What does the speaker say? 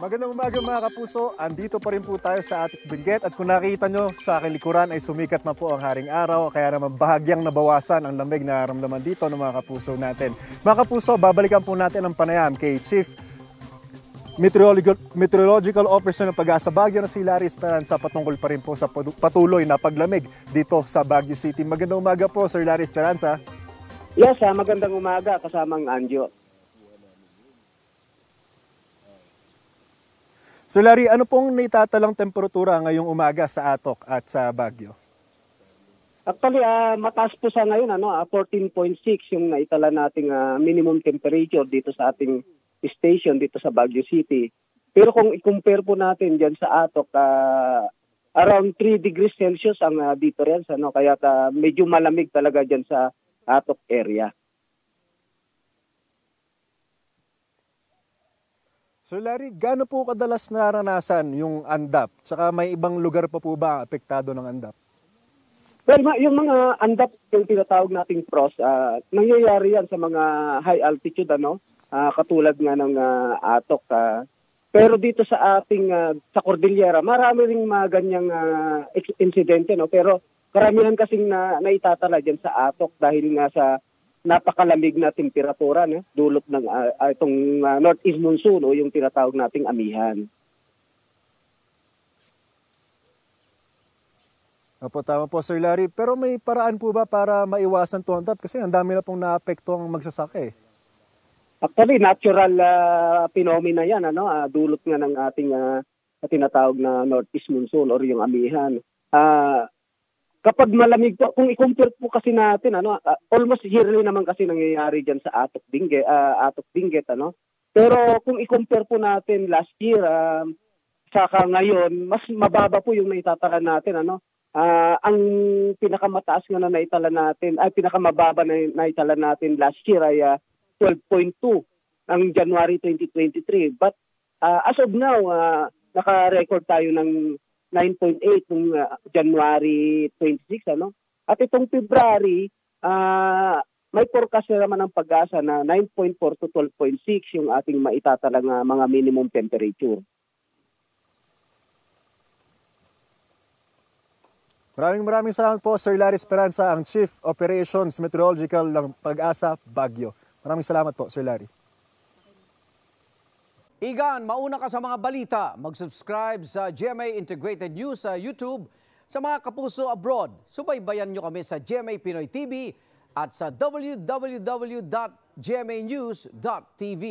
Magandang umaga mga kapuso, andito pa rin po tayo sa ating Benguet at kung nakita nyo sa aking likuran ay sumikat na po ang haring araw kaya naman bahagyang nabawasan ang lamig na ramdaman dito ng mga kapuso natin. Mga kapuso, babalikan po natin ang panayam kay Chief Meteorological Officer ng Pag-asa Baguio na si Larry Esperanza patungkol pa rin po sa patuloy na paglamig dito sa Baguio City. Magandang umaga po Sir Larry Esperanza. Yes, magandang umaga kasamang Anjo. So Larry, ano pong naitatalang temperatura ngayong umaga sa Atok at sa Baguio? Actually, mataas po sa ngayon, 14.6 yung naitala nating minimum temperature dito sa ating station dito sa Baguio City. Pero kung i-compare po natin dyan sa Atok, around 3 degrees Celsius ang difference, kaya medyo malamig talaga dyan sa Atok area. So Larry, gaano po kadalas nararanasan yung andap? Tsaka may ibang lugar pa po ba apektado ng andap? Well, yung mga andap, yung tinatawag nating frost, nangyayari yan sa mga high altitude, katulad nga ng Atok. Pero dito sa ating, sa Cordillera, marami ring mga ganyang insidente, pero karamihan kasing naitatala dyan sa Atok dahil nga sa napakalamig na temperatura, dulot ng itong northeast monsoon o yung tinatawag nating amihan. Opo, tama po Sir Larry. Pero may paraan po ba para maiwasan ito ang andap? Kasi ang dami na pong naapekto ang magsasaka eh. Actually, natural phenomena yan, dulot nga ng ating tinatawag na northeast monsoon or yung amihan. Kapag malamig po, kung i-compare po kasi natin, almost yearly naman kasi nangyayari dyan sa Atok Benguet, Pero kung i-compare po natin last year, saka ngayon, mas mababa po yung naitatala natin, ang pinakamataas nga na naitala natin, pinakamababa na naitala natin last year ay 12.2 ang January 2023. But as of now, naka-record tayo ng 9.8 noong January 26, At itong February, may forecast na naman ng Pag-asa na 9.4 to 12.6 yung ating maitatalang mga minimum temperature. Maraming salamat po Sir Larry Esperanza, ang Chief Operations Meteorological ng Pag-asa Baguio. Maraming salamat po Sir Larry. Igan, mauna ka sa mga balita. Mag-subscribe sa GMA Integrated News sa YouTube. Sa mga kapuso abroad, subaybayan nyo kami sa GMA Pinoy TV at sa www.gmanews.tv.